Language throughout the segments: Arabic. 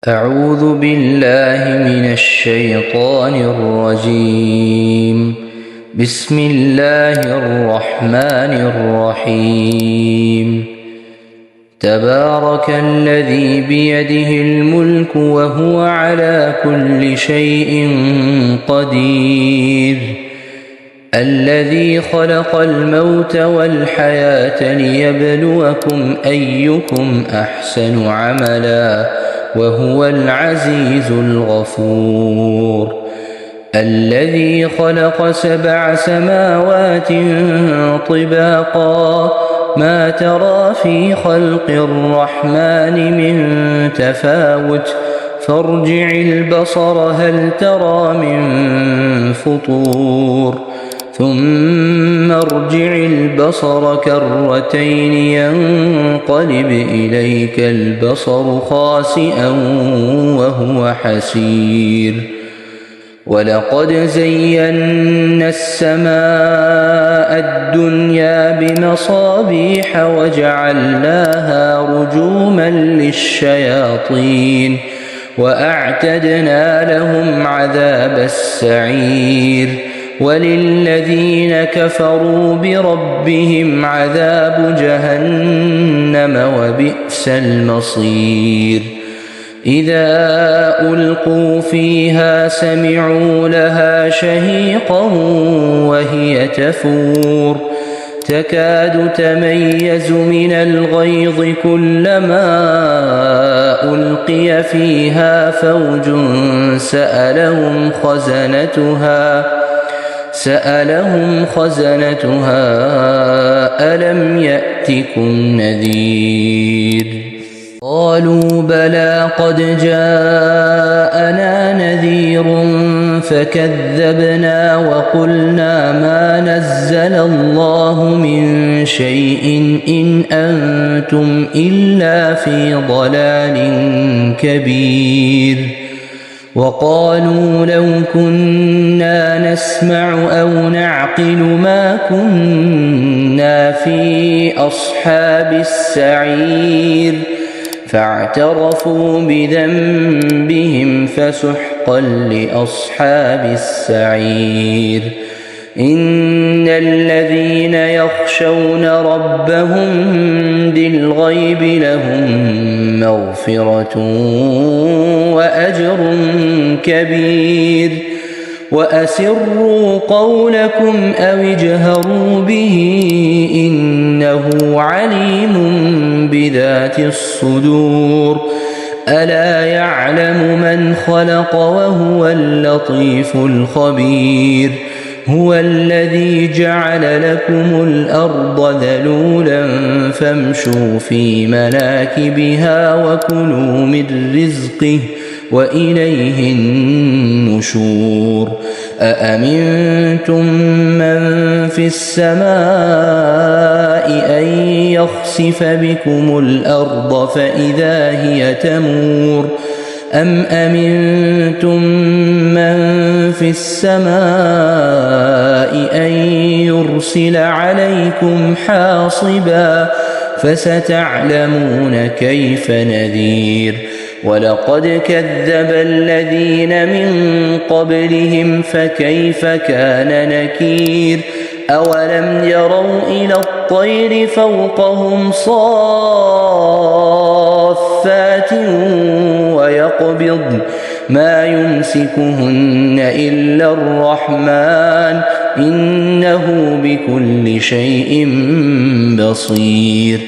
أعوذ بالله من الشيطان الرجيم. بسم الله الرحمن الرحيم. تبارك الذي بيده الملك وهو على كل شيء قدير. الذي خلق الموت والحياة ليبلوكم أيكم أحسن عملا وهو العزيز الغفور. الذي خلق 7 سماوات طباقا ما ترى في خلق الرحمن من تفاوت فارجع البصر هل ترى من فطور ثم ارجع البصر كرتين ينقلب إليك البصر خاسئا وهو حسير. ولقد زينا السماء الدنيا بمصابيح وجعلناها رجوما للشياطين وأعتدنا لهم عذاب السعير. وللذين كفروا بربهم عذاب جهنم وبئس المصير. إذا ألقوا فيها سمعوا لها شهيقا وهي تفور تكاد تميز من الغيظ كلما ألقي فيها فوج سألهم خزنتها ألم يأتكم نذير؟ قالوا بلى قد جاءنا نذير فكذبنا وقلنا ما نزل الله من شيء إن أنتم إلا في ضلال كبير. وقالوا لو كنا نسمع أو نعقل ما كنا في أصحاب السعير فاعترفوا بذنبهم فسحقا لأصحاب السعير. إن الذين يخشون ربهم بالغيب لهم مغفرة وأجر كبير. وأسروا قولكم أو اجهروا به إنه عليم بذات الصدور. ألا يعلم من خلق وهو اللطيف الخبير. هو الذي جعل لكم الأرض ذلولا فامشوا في مناكبها وكلوا من رزقه وإليه النشور. أأمنتم من في السماء أن يخسف بكم الأرض فإذا هي تمور أم أمنتم من في السماء أن يرسل عليكم حاصبا فستعلمون كيف نذير. ولقد كذب الذين من قبلهم فكيف كان نكير. أولم يروا إلى الطير فوقهم صافات ويقبضن ما يمسكهن إلا الرحمن إنه بكل شيء بصير.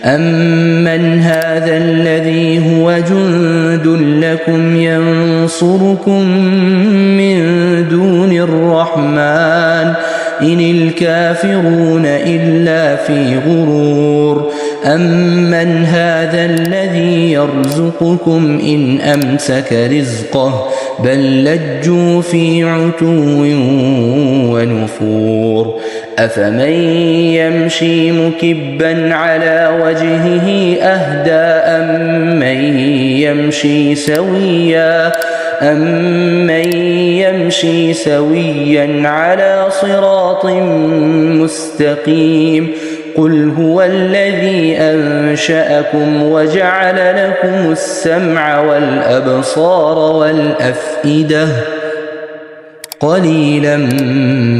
أمن هذا الذي هو جند لكم ينصركم من دون الرحمن إن الكافرون إلا في غرور. أمن هذا الذي يرزقكم إن أمسك رزقه بل لجوا في عتو ونفور. أفمن يمشي مكبا على وجهه أهدى أمن يمشي سويا على صراط مستقيم. قل هو الذي أنشأكم وجعل لكم السمع والأبصار والأفئدة قليلا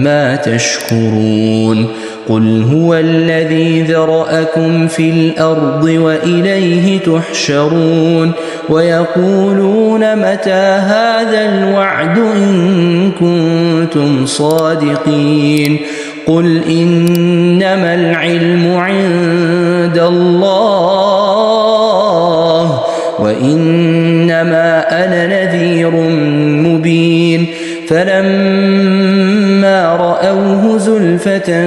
ما تشكرون قل هو الذي ذرأكم في الأرض وإليه تحشرون ويقولون متى هذا الوعد إن كنتم صادقين قل إنما العلم عند الله وإنما أنا نذير مبين فلما رأوه زلفة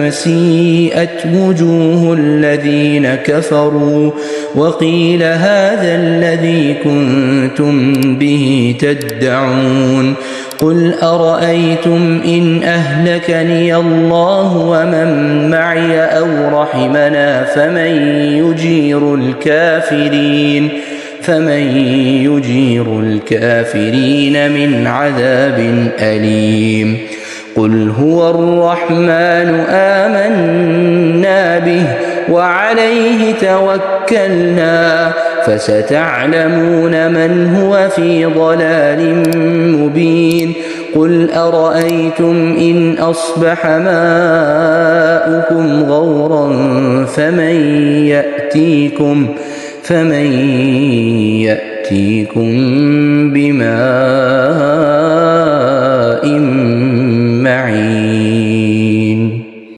سيئت وجوه الذين كفروا وقيل هذا الذي كنتم به تدعون قل أرأيتم إن أهلكني الله ومن معي أو رحمنا فمن يجير الكافرين من عذاب أليم قل هو الرحمن آمنا به وعليه توكلنا فستعلمون من هو في ضلال مبين قل أرأيتم إن أصبح ماؤكم غورا فمن يأتيكم بماء